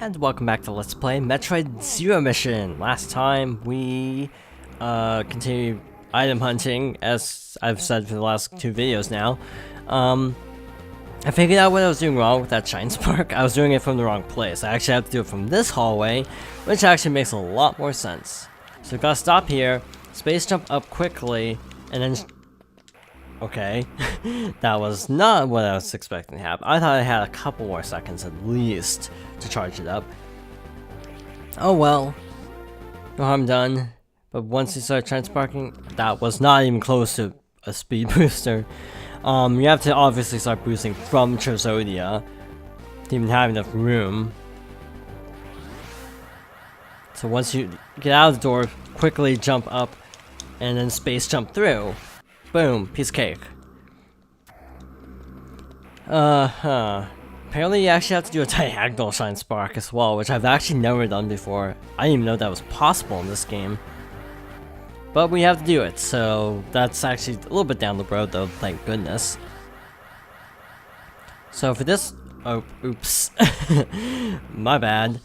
And welcome back to Let's Play Metroid Zero Mission. Last time we continued item hunting, as I've said for the last two videos now. I figured out what I was doing wrong with that Shine Spark. I was doing it from the wrong place. I actually have to do it from this hallway, which actually makes a lot more sense. So we gotta stop here, space jump up quickly, and then... Okay, that was not what I was expecting to happen. I thought I had a couple more seconds at least to charge it up. Oh well, no harm done. But once you start transparking, that was not even close to a speed booster. You have to obviously start boosting from Trozodia to even have enough room. So once you get out of the door, quickly jump up and then space jump through. Boom, piece of cake. Apparently you actually have to do a diagonal Shine Spark as well, which I've actually never done before. I didn't even know that was possible in this game. But we have to do it, so that's actually a little bit down the road though, thank goodness. So for this... Oh, oops. My bad.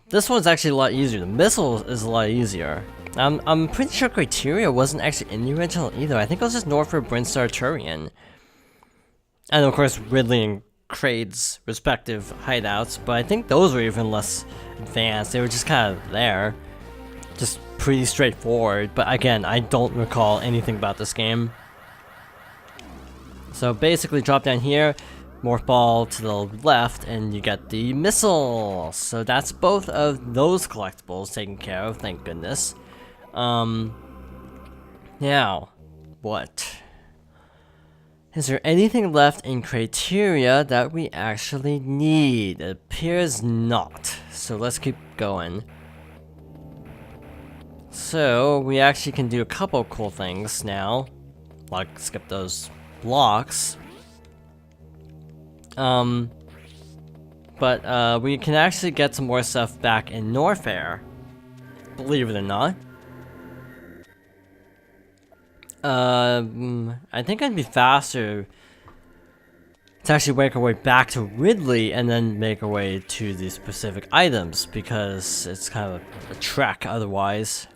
This one's actually a lot easier. The missile is a lot easier. I'm pretty sure Criteria wasn't actually in the original either. I think it was just Norfolk, Brinstar, Turian. And of course, Ridley and Kraid's respective hideouts, but I think those were even less advanced. They were just kind of there. Just pretty straightforward, but again, I don't recall anything about this game. So basically, drop down here, morph ball to the left, and you get the missile. So that's both of those collectibles taken care of, thank goodness. Now, what? Is there anything left in Criteria that we actually need? It appears not. So let's keep going. So, we actually can do a couple cool things now. Like, skip those blocks. But we can actually get some more stuff back in Norfair. Believe it or not. I think it'd be faster to actually make our way back to Ridley and then make our way to the specific items, because it's kind of a trek otherwise.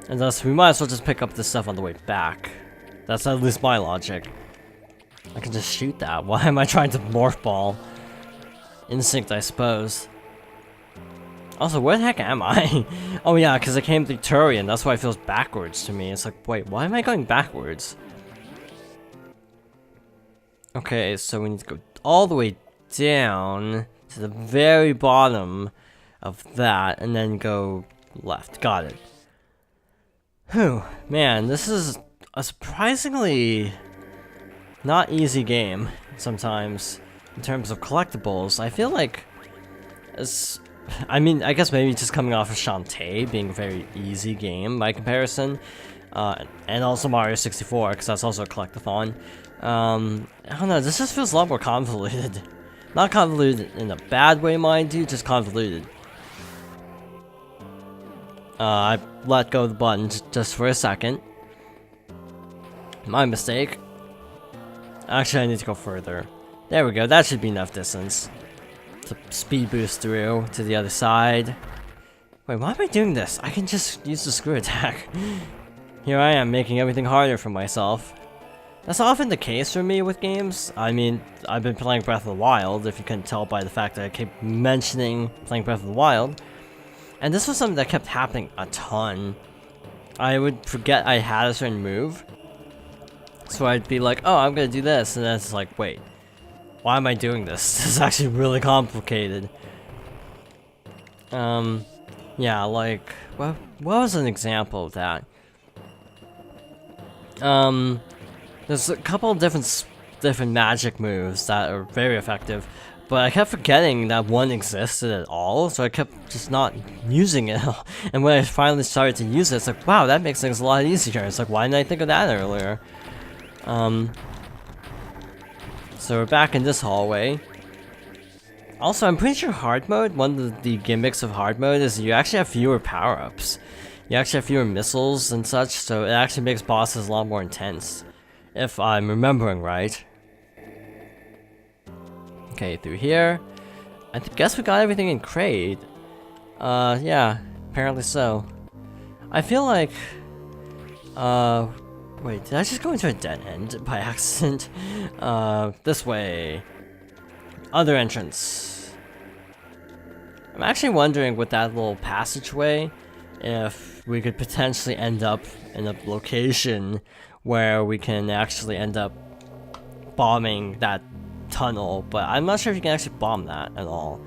And thus, we might as well just pick up this stuff on the way back. That's at least my logic. I can just shoot that. Why am I trying to morph ball? Instinct, I suppose. Also, where the heck am I? Oh yeah, because I came through Turian, that's why it feels backwards to me. It's like, wait, why am I going backwards? Okay, so we need to go all the way down to the very bottom of that, and then go left. Got it. Whew, man, this is a surprisingly not easy game sometimes in terms of collectibles. I feel like it's... I mean, I guess maybe just coming off of Shantae being a very easy game by comparison, and also Mario 64, because that's also a collectathon. I don't know, this just feels a lot more convoluted. Not convoluted in a bad way, mind you, just convoluted. I let go of the button just for a second. My mistake. Actually, I need to go further. There we go, that should be enough distance to speed boost through to the other side. Wait, why am I doing this? I can just use the screw attack. Here I am, making everything harder for myself. That's often the case for me with games. I mean, I've been playing Breath of the Wild, if you couldn't tell by the fact that I keep mentioning playing Breath of the Wild. And this was something that kept happening a ton. I would forget I had a certain move. So I'd be like, oh, I'm gonna do this, and then it's like, wait. Why am I doing this? This is actually really complicated. Yeah, like, what was an example of that? There's a couple of different magic moves that are very effective, but I kept forgetting that one existed at all, so I kept just not using it. And when I finally started to use it, it's like, wow, that makes things a lot easier. It's like, why didn't I think of that earlier? So we're back in this hallway. Also, I'm pretty sure hard mode, one of the gimmicks of hard mode is you actually have fewer power-ups. You actually have fewer missiles and such, so it actually makes bosses a lot more intense. If I'm remembering right. Okay, through here. guess we got everything in crate. Yeah, apparently so. I feel like, wait, did I just go into a dead end by accident? This way. Other entrance. I'm actually wondering with that little passageway if we could potentially end up in a location where we can actually end up bombing that tunnel, but I'm not sure if you can actually bomb that at all.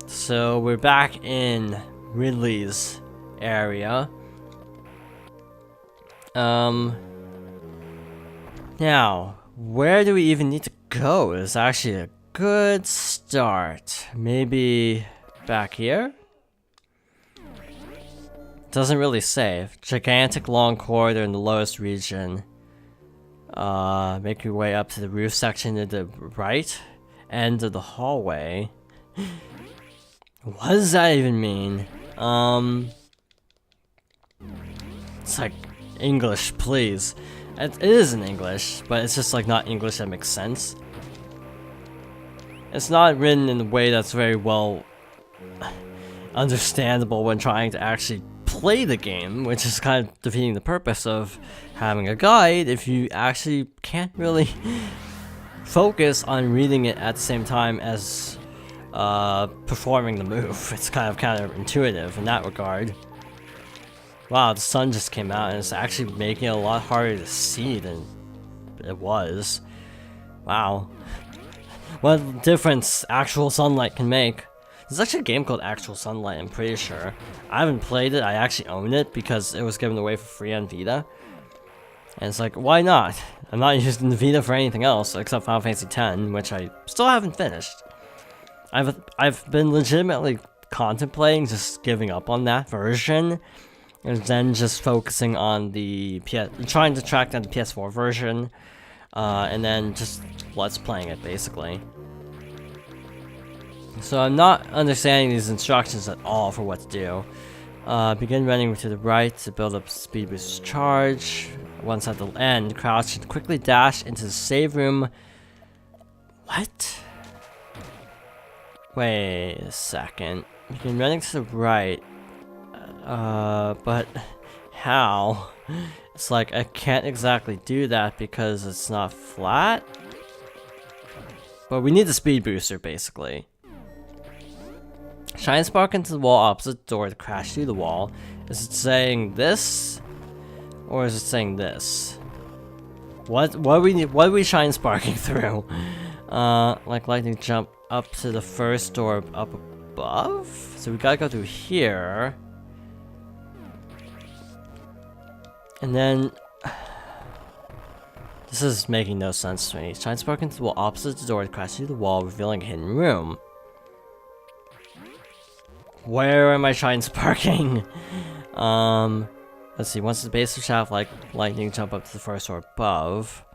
So we're back in Ridley's area. Now, where do we even need to go is actually a good start. Maybe back here? Doesn't really say. Gigantic long corridor in the lowest region. Make your way up to the roof section to the right end of the hallway. What does that even mean? It's like English, please. It is in English, but it's just like not English that makes sense. It's not written in a way that's very well understandable when trying to actually play the game, which is kind of defeating the purpose of having a guide if you actually can't really focus on reading it at the same time as performing the move. It's kind of counterintuitive in that regard. Wow, the sun just came out and it's actually making it a lot harder to see than it was. Wow. What difference actual sunlight can make. There's actually a game called Actual Sunlight, I'm pretty sure. I haven't played it, I actually own it because it was given away for free on Vita. And it's like, why not? I'm not using the Vita for anything else except Final Fantasy X, which I still haven't finished. I've been legitimately contemplating just giving up on that version and then just focusing on the trying to track down the PS4 version, and then just let's playing it basically. So I'm not understanding these instructions at all for what to do. Begin running to the right to build up speed boost charge. Once at the end, crouch and quickly dash into the save room. What? Wait a second. Begin running to the right. But how? It's like I can't exactly do that because it's not flat. But we need the speed booster basically. Shine spark into the wall opposite the door to crash through the wall. Is it saying this? Or is it saying this? What do we shine sparking through? Like lightning jump up to the first door up above? So we gotta go through here. And then this is making no sense to me. Shine spark into the wall opposite the door to crash through the wall, revealing a hidden room. Where am I shine sparking? Let's see. Once the base of shaft, like lightning, jump up to the first floor above.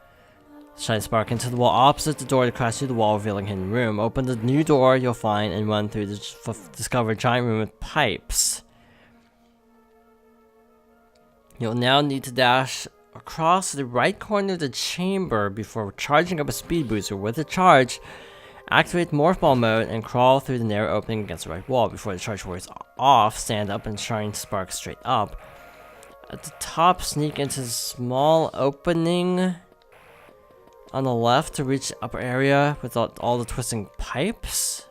Shine spark into the wall opposite the door to crash through the wall, revealing hidden room. Open the new door you'll find and run through the discovered giant room with pipes. You'll now need to dash across the right corner of the chamber before charging up a speed booster with a charge. Activate Morph Ball mode and crawl through the narrow opening against the right wall. Before the charge wears off, stand up and shine spark straight up. At the top, sneak into the small opening on the left to reach the upper area without all the twisting pipes.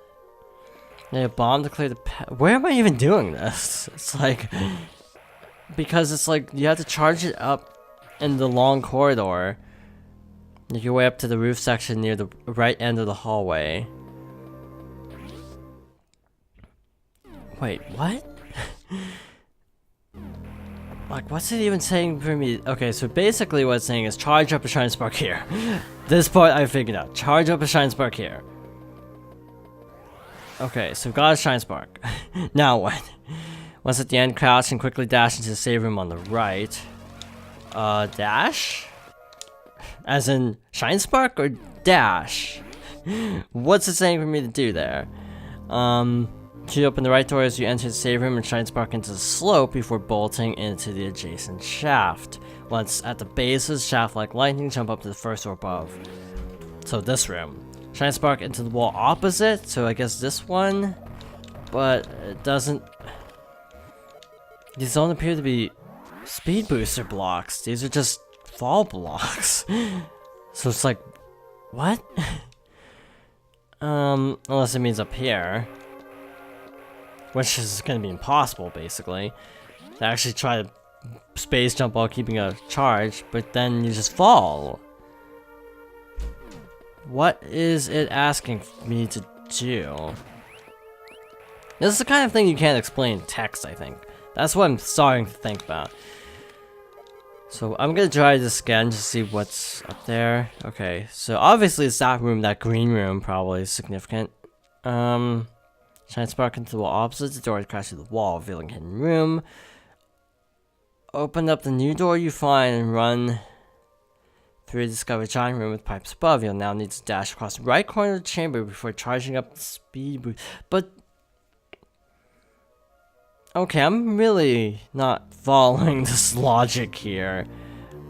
Lay a bomb to clear the where am I even doing this? It's like, because it's like you have to charge it up in the long corridor. Make your way up to the roof section near the right end of the hallway. Wait, what? Like, what's it even saying for me? Okay, so basically what it's saying is charge up a shine spark here. This part I figured out. Charge up a shine spark here. Okay, so got a shine spark. Now what? Once at the end, crouch and quickly dash into the save room on the right. Dash? As in shine spark or dash? What's it saying for me to do there? To open the right door as you enter the save room and shine spark into the slope before bolting into the adjacent shaft. Once at the base of the shaft, like lightning, jump up to the first door above. So this room. Shine Spark into the wall opposite, so I guess this one. But it doesn't... These don't appear to be speed booster blocks. These are just fall blocks. So it's like, what? Unless it means up here. Which is gonna be impossible, basically. To actually try to space jump while keeping a charge, but then you just fall. What is it asking me to do? This is the kind of thing you can't explain in text, I think. That's what I'm starting to think about. So I'm gonna try this again to see what's up there. Okay, so obviously it's that room, that green room probably is significant. Shine Spark into the wall opposite the door to crash through the wall, revealing hidden room. Open up the new door you find and run through a discovered giant room with pipes above. You'll now need to dash across the right corner of the chamber before charging up the speed boost. But okay, I'm really not following this logic here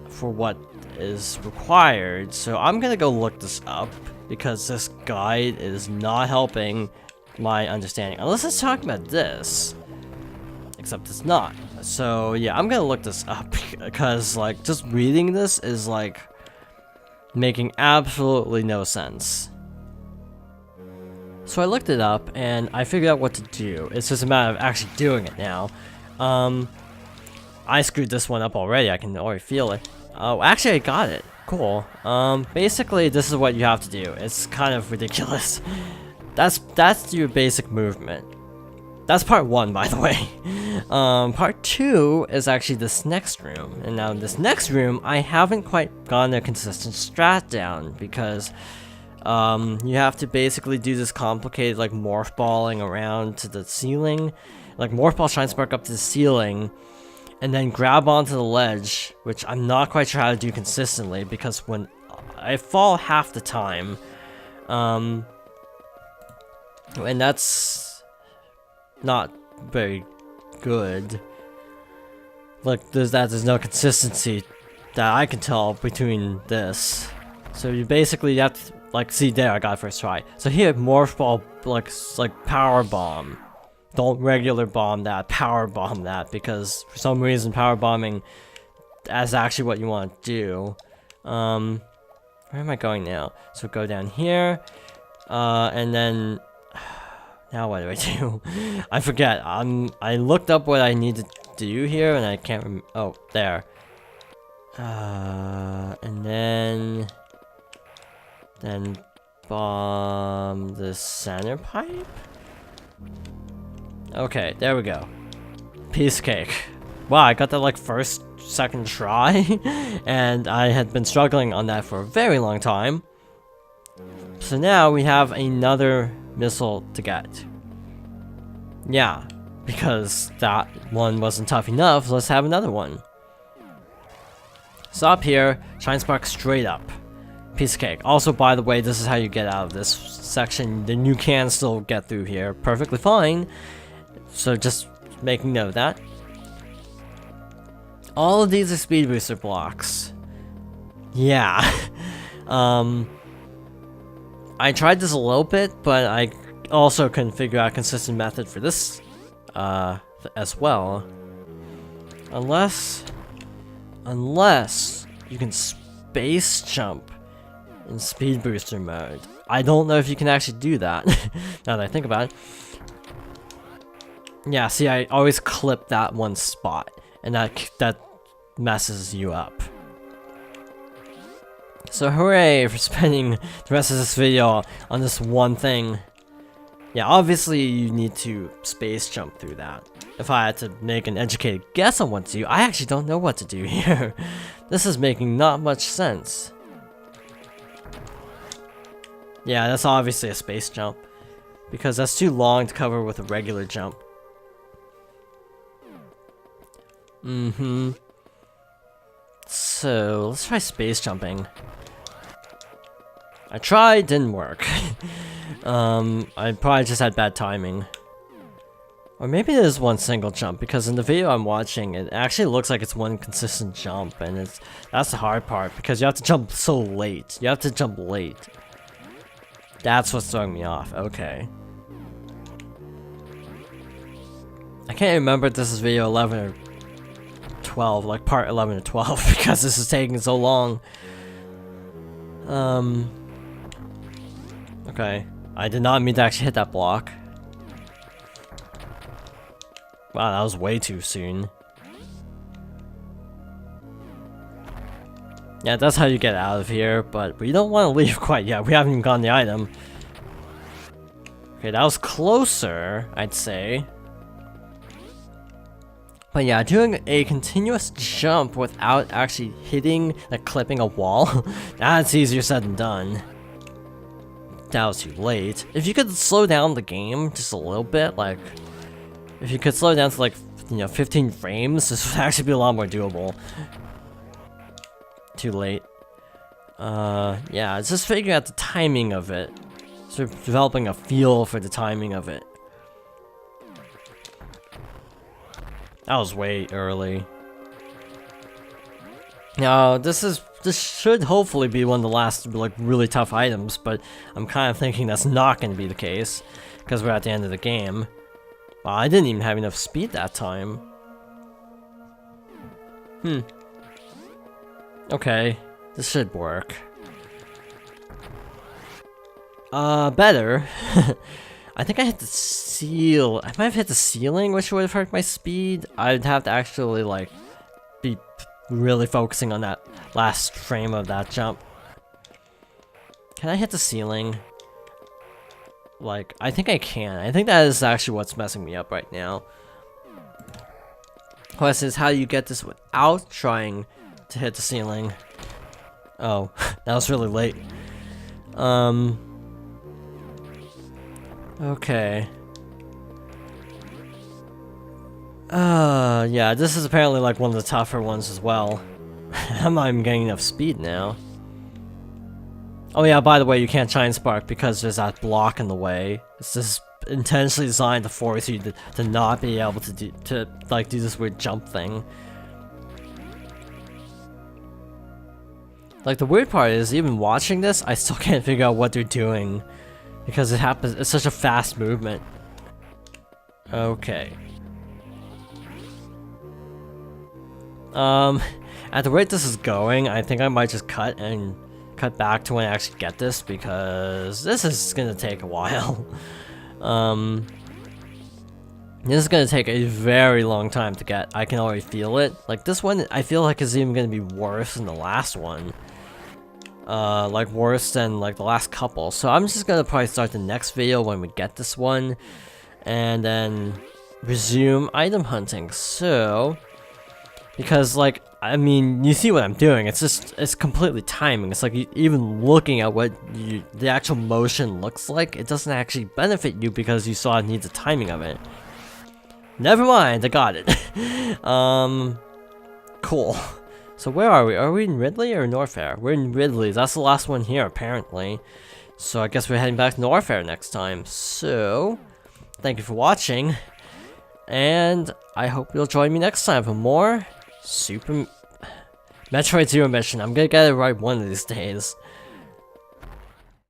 for what is required, so I'm gonna go look this up because this guide is not helping my understanding. Unless it's talking about this. Except it's not. So yeah, I'm gonna look this up because like just reading this is like making absolutely no sense. So I looked it up and I figured out what to do. It's just a matter of actually doing it now. I screwed this one up already. I can already feel it. Oh, actually I got it. Cool. Basically this is what you have to do. It's kind of ridiculous. That's your basic movement. That's part 1, by the way. Part 2 is actually this next room. And now this next room, I haven't quite gotten a consistent strat down because you have to basically do this complicated like morph balling around to the ceiling. Like morph ball Shine Spark up to the ceiling and then grab onto the ledge, which I'm not quite sure how to do consistently because when I fall half the time, and that's not very good. Like there's no consistency that I can tell between this. So you basically have to like see there I got it first try. So here morph ball like power bomb. Don't regular bomb that, power bomb that because for some reason power bombing is actually what you want to do. Where am I going now? So go down here, and then. Now what do I do? I forget. I looked up what I need to do here, and I can't remember. Oh, there. And then bomb the center pipe. Okay, there we go. Piece of cake. Wow, I got that like second try, and I had been struggling on that for a very long time. So now we have another missile to get. Yeah, because that one wasn't tough enough, let's have another one. Stop here, Shine Spark straight up. Piece of cake. Also, by the way, this is how you get out of this section. Then you can still get through here perfectly fine. So just making note of that. All of these are speed booster blocks. Yeah. I tried this a little bit, but I also couldn't figure out a consistent method for this as well. Unless you can space jump in speed booster mode. I don't know if you can actually do that, now that I think about it. Yeah, see, I always clip that one spot, and that messes you up. So hooray for spending the rest of this video on this one thing. Yeah, obviously you need to space jump through that. If I had to make an educated guess on what to do, I actually don't know what to do here. This is making not much sense. Yeah, that's obviously a space jump, because that's too long to cover with a regular jump. So, let's try space jumping. I tried, didn't work. I probably just had bad timing. Or maybe it is one single jump, because in the video I'm watching, it actually looks like it's one consistent jump, and that's the hard part, because you have to jump so late. You have to jump late. That's what's throwing me off. Okay. I can't remember if this is video 11 or 12, like part 11 or 12, because this is taking so long. Okay. I did not mean to actually hit that block. Wow, that was way too soon. Yeah, that's how you get out of here, but we don't want to leave quite yet. We haven't even gotten the item. Okay, that was closer, I'd say. But yeah, doing a continuous jump without actually hitting, like clipping a wall, that's easier said than done. That was too late. If you could slow down the game just a little bit, like, if you could slow it down to like, 15 frames, this would actually be a lot more doable. Too late. Yeah, it's just figuring out the timing of it. Sort of developing a feel for the timing of it. That was way early. Now, this should hopefully be one of the last, like, really tough items, but I'm kind of thinking that's not going to be the case, because we're at the end of the game. Wow, I didn't even have enough speed that time. Okay, this should work. Better. I think I hit the seal. I might have hit the ceiling, which would have hurt my speed. I'd have to actually, like, be really focusing on that last frame of that jump. Can I hit the ceiling? Like, I think I can. I think that is actually what's messing me up right now. Question is, how do you get this without trying to hit the ceiling? Oh, that was really late. Okay. Yeah, this is apparently like one of the tougher ones as well. I'm not even getting enough speed now. Oh yeah, by the way, you can't Shine Spark because there's that block in the way. It's just intentionally designed to force you to not be able to do this weird jump thing. Like, the weird part is, even watching this, I still can't figure out what they're doing. Because it happens, it's such a fast movement. Okay. At the rate this is going, I think I might just cut back to when I actually get this, because this is gonna take a while. This is gonna take a very long time to get. I can already feel it. Like, this one, I feel like is even gonna be worse than the last one. Like worse than like the last couple. So I'm just gonna probably start the next video when we get this one, and then resume item hunting. So, because like, I mean, you see what I'm doing. It's completely timing. It's like even looking at what the actual motion looks like, it doesn't actually benefit you because you saw it needs the timing of it. Never mind, I got it. Cool. So where are we? Are we in Ridley or Norfair? We're in Ridley. That's the last one here, apparently. So I guess we're heading back to Norfair next time. So, thank you for watching. And I hope you'll join me next time for more Super Metroid Zero Mission. I'm gonna get it right one of these days.